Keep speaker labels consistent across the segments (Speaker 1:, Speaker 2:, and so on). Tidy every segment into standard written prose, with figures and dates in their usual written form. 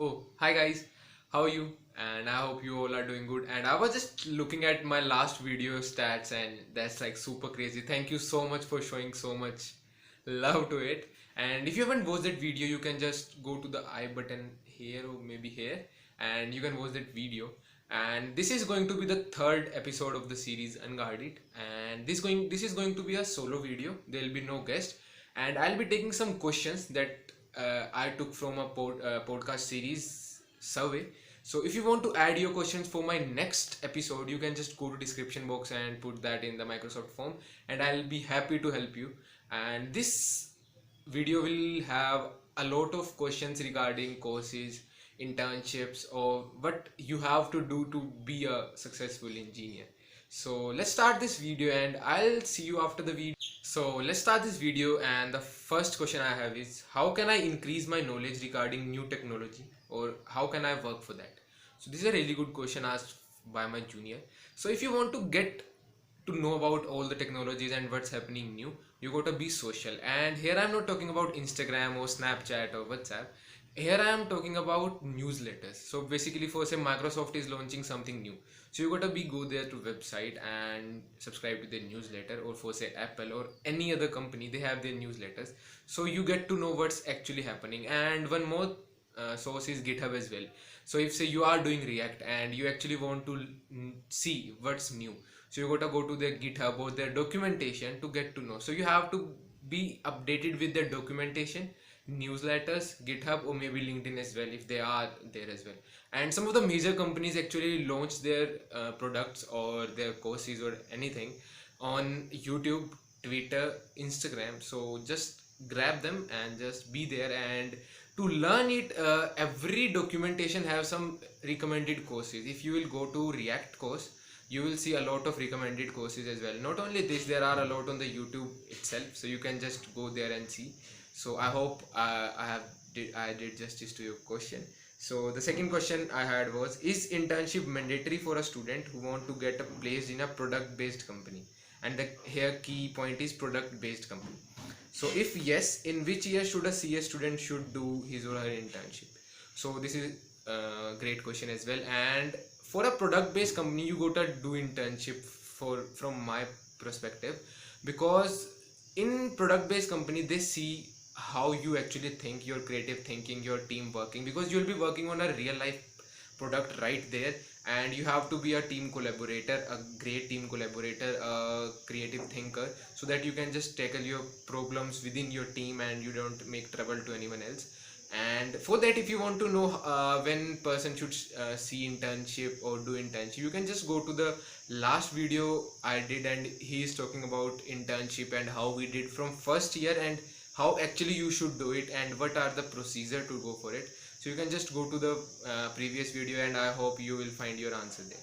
Speaker 1: Oh, hi guys, how are you? And I hope you all are doing good. And I was just looking at my last video stats, and that's like super crazy. Thank you so much for showing so much love to it. And if you haven't watched that video, you can just go to the I button here or maybe here, and you can watch that video. And this is going to be the third episode of the series Unguarded, and this is going to be a solo video. There will be no guest, and I'll be taking some questions that I took from a podcast series survey. So if you want to add your questions for my next episode, you can just go to description box and put that in the Microsoft form, and I'll be happy to help you. And this video will have a lot of questions regarding courses, internships, or what you have to do to be a successful engineer. So let's start this video, and I'll see you after the video. So let's start this video, and the first question I have is, how can I increase my knowledge regarding new technology, or how can I work for that? So this is a really good question asked by my junior. So if you want to get to know about all the technologies and what's happening new, you gotta be social. And here I'm not talking about Instagram or Snapchat or WhatsApp. Here I am talking about newsletters. So basically, for say Microsoft is launching something new, so you gotta be go there to website and subscribe to their newsletter, or for say Apple or any other company, they have their newsletters. So you get to know what's actually happening. And one more source is GitHub as well. So if say you are doing React and you actually want to see what's new, so you gotta go to their GitHub or their documentation to get to know. So you have to be updated with their documentation, newsletters, GitHub, or maybe LinkedIn as well if they are there as well. And some of the major companies actually launch their products or their courses or anything on YouTube, Twitter, Instagram. So just grab them and just be there. And to learn it, every documentation have some recommended courses. If you will go to React course, you will see a lot of recommended courses as well. Not only this, there are a lot on the YouTube itself, so you can just go there and see. So I hope I did justice to your question. So the second question I had was, is internship mandatory for a student who want to get placed in a product based company? And the here key point is product based company. So if yes, in which year should a CS student should do his or her internship? So this is a great question as well. And for a product based company, you got to do internship for from my perspective, because in product based company they see how you actually think, your creative thinking, your team working, because you'll be working on a real life product right there. And you have to be a team collaborator, a great team collaborator, a creative thinker, so that you can just tackle your problems within your team and you don't make trouble to anyone else. And for that, if you want to know when person should see internship or do internship, you can just go to the last video I did, and he is talking about internship and how we did from first year and how actually you should do it and what are the procedure to go for it. So you can just go to the previous video, and I hope you will find your answer there.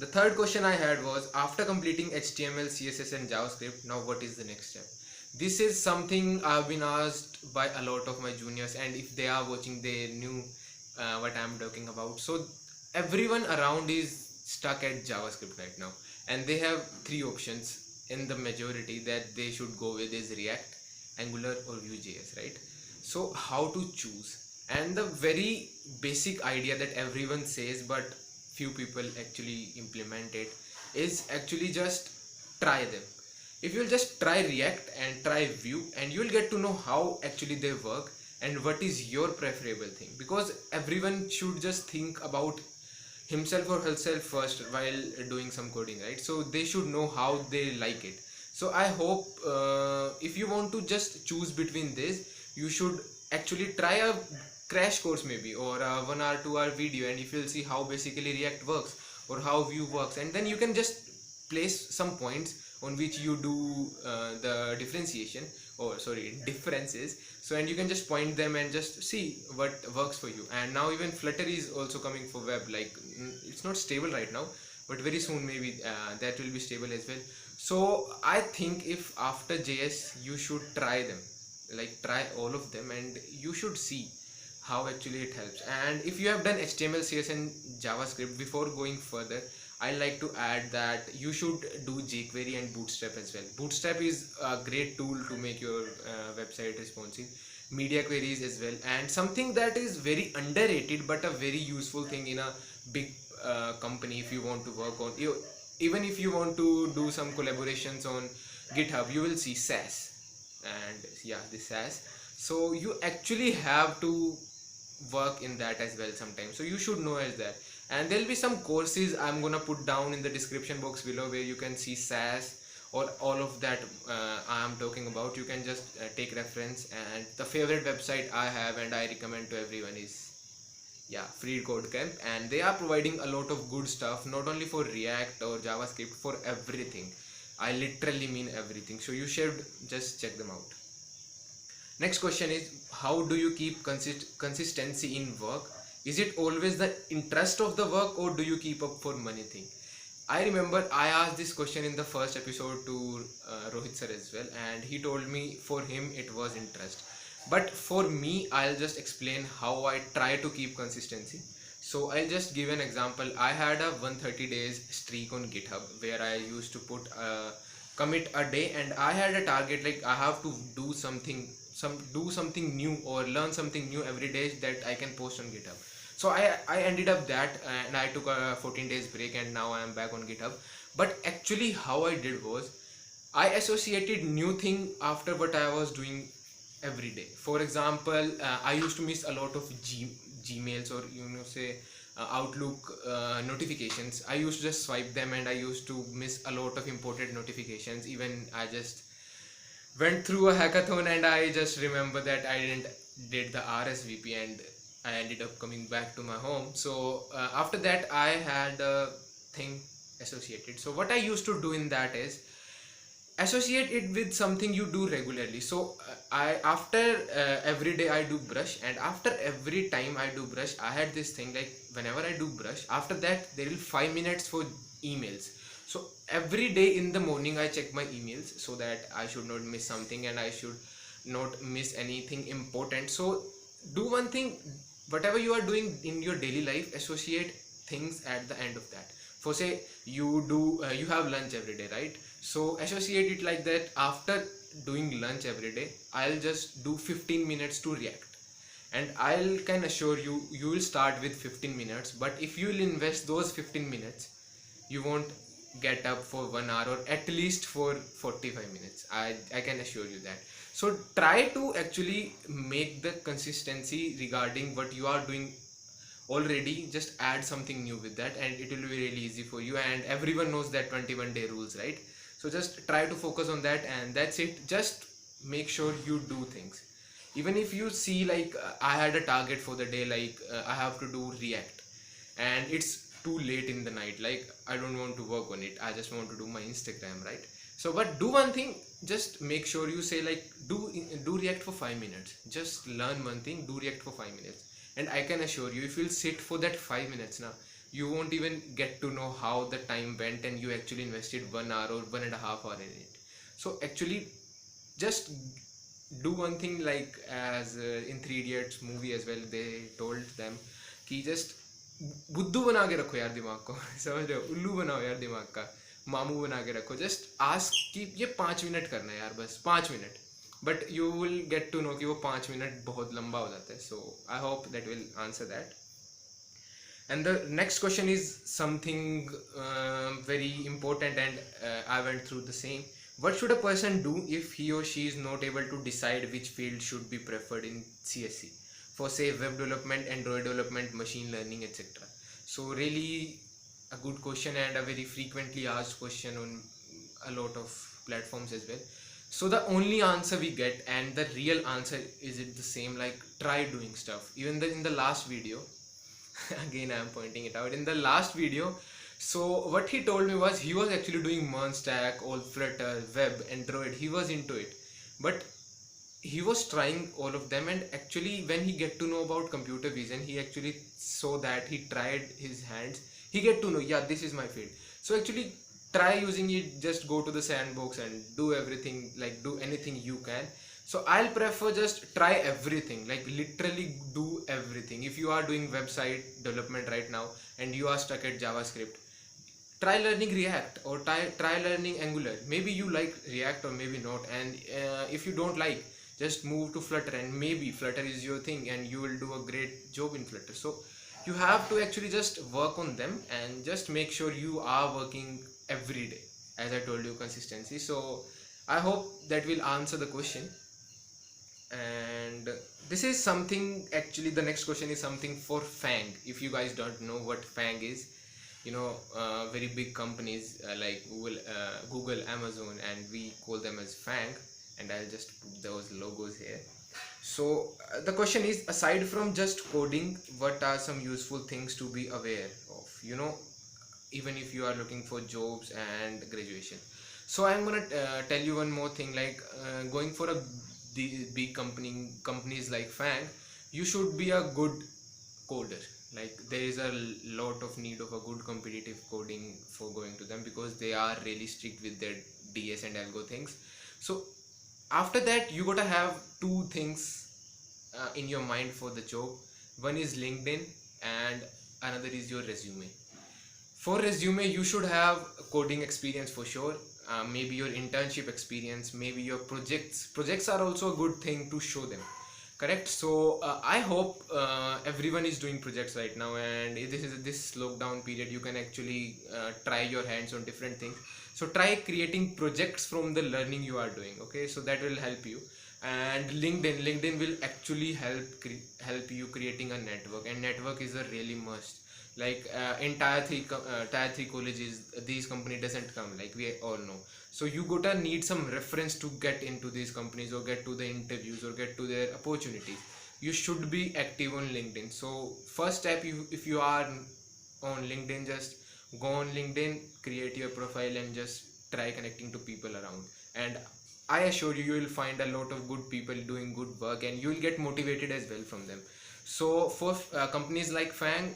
Speaker 1: The third question I had was, after completing HTML, CSS and JavaScript, now what is the next step? This is something I've been asked by a lot of my juniors, and if they are watching, they knew what I'm talking about. So everyone around is stuck at JavaScript right now, and they have three options in the majority that they should go with is React, Angular or Vue.js, right? So how to choose? And the very basic idea that everyone says but few people actually implement it is actually just try them. If you'll just try React and try Vue, and you'll get to know how actually they work and what is your preferable thing, because everyone should just think about himself or herself first while doing some coding, right? So they should know how they like it. So I hope if you want to just choose between this, you should actually try a crash course maybe, or a 1 hour 2 hour video, and if you'll see how basically React works or how Vue works, and then you can just place some points on which you do the differentiation, or sorry, differences. So and you can just point them and just see what works for you. And now even Flutter is also coming for web, like it's not stable right now, but very soon maybe that will be stable as well. So I think if after JS you should try them, like try all of them, and you should see how actually it helps. And if you have done HTML, CSS and JavaScript, before going further, I like to add that you should do jQuery and Bootstrap as well. Bootstrap is a great tool to make your website responsive. media queries as well. And something that is very underrated but a very useful thing in a big company, if you want to work on you, even if you want to do some collaborations on GitHub, you will see SAS. And yeah, the SAS. So you actually have to work in that as well sometimes, so you should know as that. And there'll be some courses I'm gonna put down in the description box below where you can see SAS or all of that I am talking about. You can just take reference. And the favorite website I have and I recommend to everyone is, yeah, Free Code Camp. And they are providing a lot of good stuff, not only for React or JavaScript, for everything. I literally mean everything, so you should just check them out. Next question is, how do you keep consistency in work? Is it always the interest of the work, or do you keep up for money thing? I remember I asked this question in the first episode to Rohit sir as well, and he told me for him it was interest. But for me, I'll just explain how I try to keep consistency. So I'll just give an example. I had a 130 days streak on GitHub where I used to put a commit a day, and I had a target like I have to do something new or learn something new every day that I can post on GitHub. So I ended up that, and I took a 14 days break, and now I am back on GitHub. But actually how I did was, I associated new thing after what I was doing every day. For example, I used to miss a lot of Gmails, or say Outlook notifications. I used to just swipe them, and I used to miss a lot of important notifications. Even I just went through a hackathon, and I just remember that I didn't did the RSVP, and I ended up coming back to my home. So after that I had a thing associated. So what I used to do in that is associate it with something you do regularly. So I after every day I do brush, and after every time I do brush, I had this thing like whenever I do brush, after that there will 5 minutes for emails. So every day in the morning I check my emails so that I should not miss something, and I should not miss anything important. So do one thing, whatever you are doing in your daily life, associate things at the end of that. For say you have lunch every day, right? So associate it like that. After doing lunch every day, I'll just do 15 minutes to React, and I can assure you, you will start with 15 minutes, but if you will invest those 15 minutes, you won't get up for 1 hour, or at least for 45 minutes. I can assure you that. So try to actually make the consistency regarding what you are doing already. Just add something new with that, and it will be really easy for you. And everyone knows that 21-day rules, right? So just try to focus on that, and that's it. Just make sure you do things. Even if you see like I had a target for the day, like I have to do React, and it's too late in the night, like I don't want to work on it, I just want to do my Instagram, right? So but do one thing, just make sure you say like do React for 5 minutes. Just learn one thing, do React for 5 minutes, and I can assure you, if you'll sit for that 5 minutes now, you won't even get to know how the time went, and you actually invested 1 hour or 1.5 hour in it. So actually just do one thing, like as in Three Idiots movie as well, they told them कि just बुद्धू बना के रखो यार दिमाग को समझ रहे हो, उल्लू बनाओ यार दिमाग का, मामू बना के रखो. जस्ट आस्क कि ये 5 मिनट करना है यार, बस 5 minute. But you will get to know कि वो 5 मिनट बहुत लंबा हो जाता है. So I hope that will answer that. And the next question is something very important, and I went through the same. What should a person do if he or she is not able to decide which field should be preferred in CSC? For say web development, Android development, machine learning, etc. So really a good question, and a very frequently asked question on a lot of platforms as well. So the only answer we get, and the real answer is it the same, like try doing stuff. Even in the last video, again I am pointing it out, in the last video, so what he told me was he was actually doing Stack, all Flutter, web, Android, he was into it, but he was trying all of them. And actually when he get to know about computer vision, he actually saw that, he tried his hands, he get to know, yeah, this is my field. So actually try using it. Just go to the sandbox and do everything, like do anything you can. So I'll prefer just try everything, like literally do everything. If you are doing website development right now and you are stuck at JavaScript, try learning React, or try learning Angular. Maybe you like React or maybe not, and if you don't like, just move to Flutter, and maybe Flutter is your thing and you will do a great job in Flutter. So you have to actually just work on them and just make sure you are working every day, as I told you, consistency. So I hope that will answer the question. And this is something, actually the next question is something for FAANG. If you guys don't know what FAANG is, very big companies like Google, Amazon, and we call them as FAANG, and I'll just put those logos here. So the question is, aside from just coding, what are some useful things to be aware of, even if you are looking for jobs and graduation? So I'm gonna tell you one more thing, like going for the big companies like FAANG, you should be a good coder. Like there is a lot of need of a good competitive coding for going to them, because they are really strict with their DS and algo things. So after that, you gotta have two things in your mind for the job. One is LinkedIn and another is your resume. For resume, you should have coding experience for sure. Maybe your internship experience, maybe your projects are also a good thing to show them, correct? So I hope everyone is doing projects right now, and this lockdown period, you can actually try your hands on different things. So try creating projects from the learning you are doing, okay? So that will help you. And LinkedIn will actually help you creating a network, and network is a really must. Like in tier 3 colleges, these company doesn't come, like we all know. So you gotta need some reference to get into these companies, or get to the interviews, or get to their opportunities. You should be active on LinkedIn. So first step, if you are on LinkedIn, just go on LinkedIn, create your profile, and just try connecting to people around. And I assure you, you will find a lot of good people doing good work, and you will get motivated as well from them. So for companies like FAANG,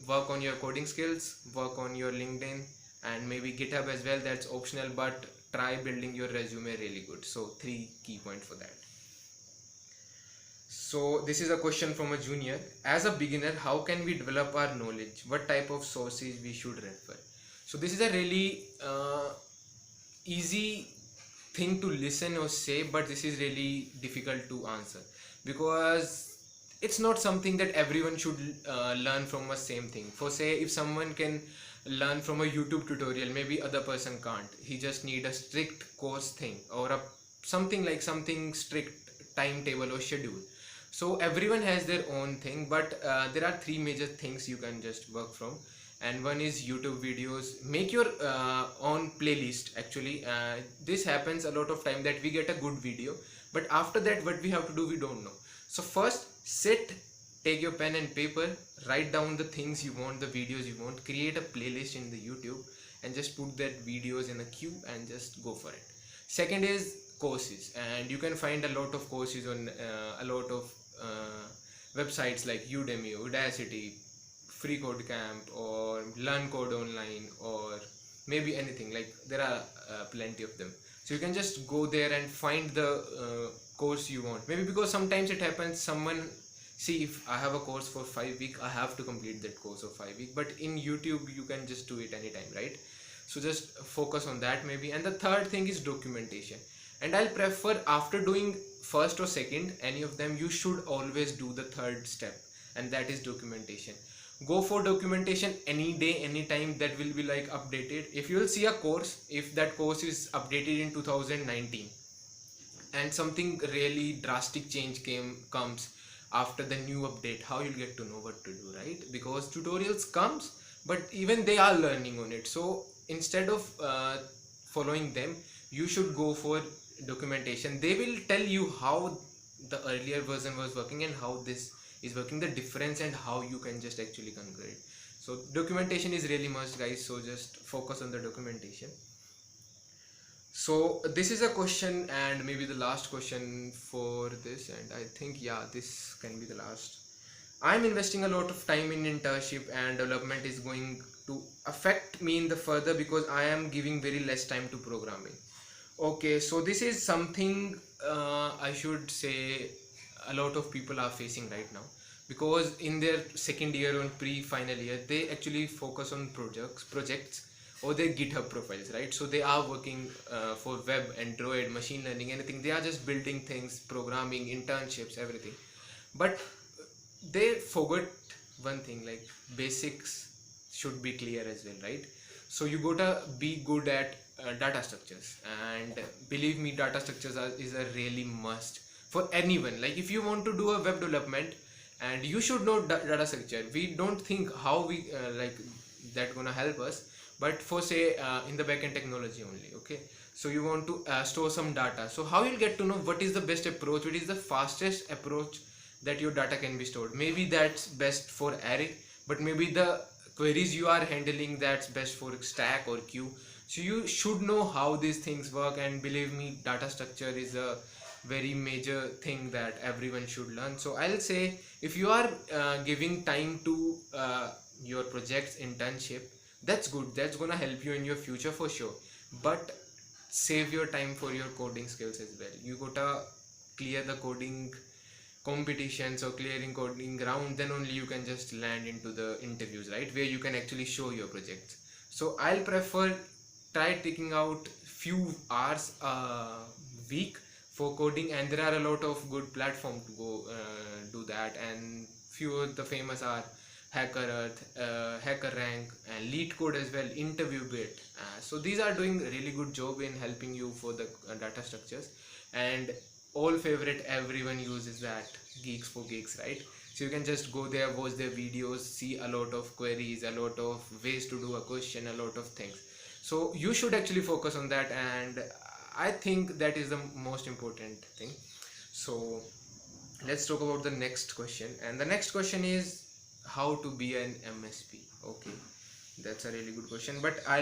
Speaker 1: work on your coding skills, work on your LinkedIn, and maybe GitHub as well. That's optional, but try building your resume really good. So 3 key points for that. So this is a question from a junior. As a beginner, how can we develop our knowledge? What type of sources we should refer? So this is a really easy thing to listen or say, but this is really difficult to answer, because it's not something that everyone should learn from a same thing. For say, if someone can learn from a YouTube tutorial, maybe other person can't. He just need a strict course thing, or something strict timetable or schedule. So everyone has their own thing, but there are 3 major things you can just work from. And one is YouTube videos. Make your own playlist. Actually this happens a lot of time, that we get a good video, but after that what we have to do, we don't know. So first, sit, take your pen and paper, write down the things you want, the videos you want, create a playlist in the YouTube, and just put that videos in a queue and just go for it. Second is courses, and you can find a lot of courses on a lot of websites like Udemy, Udacity, Free Code Camp, or Learn Code Online, or maybe anything. Like there are plenty of them. So you can just go there and find the course you want. Maybe because sometimes it happens, someone, see, if I have a course for 5 weeks, I have to complete that course of 5 weeks. But in YouTube, you can just do it anytime, right? So just focus on that maybe. And the third thing is documentation. And I'll prefer, after doing first or second, any of them, you should always do the third step, and that is documentation. Go for documentation any day, anytime. That will be like updated. If you will see a course, if that course is updated in 2019, and something really drastic change comes after the new update, how you'll get to know what to do, right? Because tutorials comes, but even they are learning on it. So instead of following them, you should go for documentation. They will tell you how the earlier version was working and how this is working, the difference, and how you can just actually conquer it. So documentation is really must, guys. So just focus on the documentation. So this is a question, and maybe the last question for this, and I think, yeah, this can be the last. I'm investing a lot of time in internship, and development is going to affect me in the further, because I am giving very less time to programming. Okay, so this is something I should say a lot of people are facing right now, because in their second year or pre-final year, they actually focus on projects, or their GitHub profiles, right? So they are working for web, Android, machine learning, anything. They are just building things, programming, internships, everything. But they forgot one thing, like basics should be clear as well, right? So you gotta be good at data structures, and believe me, data structures is a really must for anyone. Like if you want to do a web development, and you should know data structure. We don't think how we like that gonna help us, but for say in the backend technology only, okay? So you want to store some data, so how you'll get to know what is the best approach, what is the fastest approach that your data can be stored. Maybe that's best for array, but maybe the queries you are handling, that's best for stack or queue. So you should know how these things work, and believe me, data structure is a very major thing that everyone should learn. So I'll say, if you are giving time to your project's internship, that's good, that's gonna help you in your future for sure. But save your time for your coding skills as well. You gotta clear the coding competitions or clearing coding ground, then only you can just land into the interviews, right, where you can actually show your projects. So I'll prefer try taking out few hours a week for coding, and there are a lot of good platform to go do that, and few of the famous are HackerEarth, HackerRank, and LeetCode as well, InterviewBit. So these are doing really good job in helping you for the data structures. And all favorite everyone uses that, Geeks for Geeks, right? So you can just go there, watch their videos, see a lot of queries, a lot of ways to do a question, a lot of things. So you should actually focus on that, and I think that is the most important thing. So let's talk about the next question, and the next question is how to be an MSP. Okay, that's a really good question, but I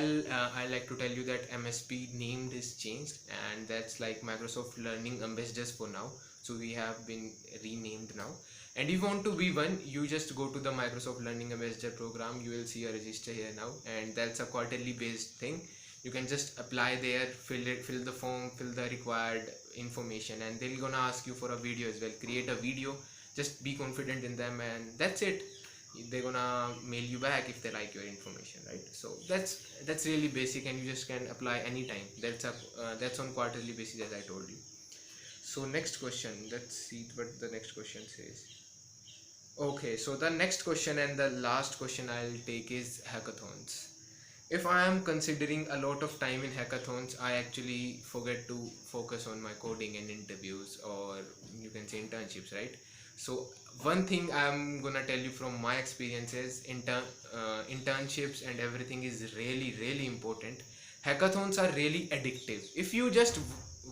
Speaker 1: like to tell you that MSP name is changed, and that's like Microsoft Learning Ambassadors for now. So we have been renamed now, and if you want to be one, you just go to the Microsoft Learning Ambassador program. You will see a register here now, and that's a quarterly based thing. You can just apply there, fill the form, fill the required information, and they're gonna ask you for a video as well. Create a video, just be confident in them, and that's it. They're gonna mail you back if they like your information, right? So that's really basic, and you just can apply anytime. That's on quarterly basis, as I told you. So next question, let's see what the next question says. Okay, so the next question and the last question I'll take is hackathons. If I am considering a lot of time in hackathons, I actually forget to focus on my coding and interviews, or you can say internships, right? So one thing I'm gonna tell you from my experiences, internships and everything is really important. Hackathons are really addictive. If you just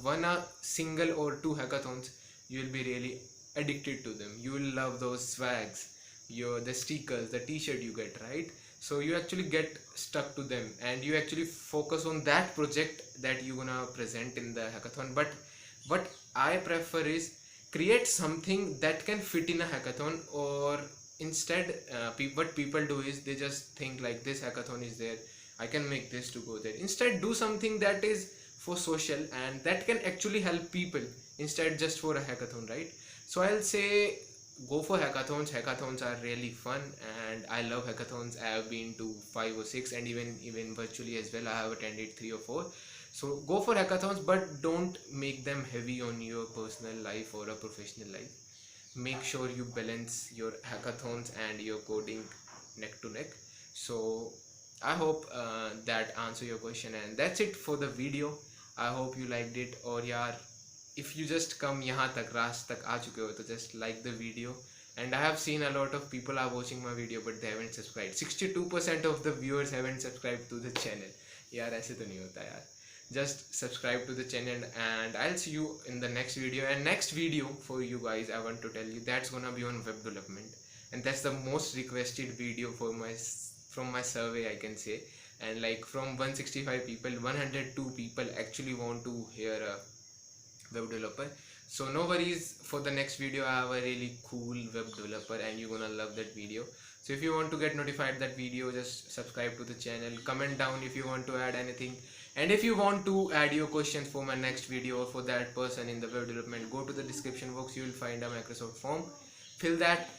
Speaker 1: won a single or two hackathons, you will be really addicted to them. You will love those swags, the stickers, the t-shirt you get, right? So you actually get stuck to them, and you actually focus on that project that you're gonna present in the hackathon. But what I prefer is create something that can fit in a hackathon, or instead what people do is they just think like, this hackathon is there, I can make this to go there. Instead, do something that is for social and that can actually help people, instead just for a hackathon, right? So I'll say go for hackathons. Hackathons are really fun, and I love hackathons. I have been to 5 or 6, and even virtually as well I have attended 3 or 4. So go for hackathons, but don't make them heavy on your personal life or a professional life. Make sure you balance your hackathons and your coding neck to neck. So I hope that answer your question, and that's it for the video. I hope you liked it. Or yaar, if you just come यहाँ तक, राज तक आ चुके हो, तो just like the video. And I have seen a lot of people are watching my video but they haven't subscribed. 62% of the viewers haven't subscribed to the channel. यार ऐसे तो नहीं होता यार. Just subscribe to the channel, and I'll see you in the next video. And next video for you guys, I want to tell you, that's gonna be on web development, and that's the most requested video for from my survey, I can say. And like from 165 people, 102 people actually want to hear a web developer. So no worries, for the next video I have a really cool web developer, and you're gonna love that video. So if you want to get notified that video, just subscribe to the channel, comment down if you want to add anything, and if you want to add your questions for my next video or for that person in the web development, go to the description box. You will find a Microsoft form, fill that.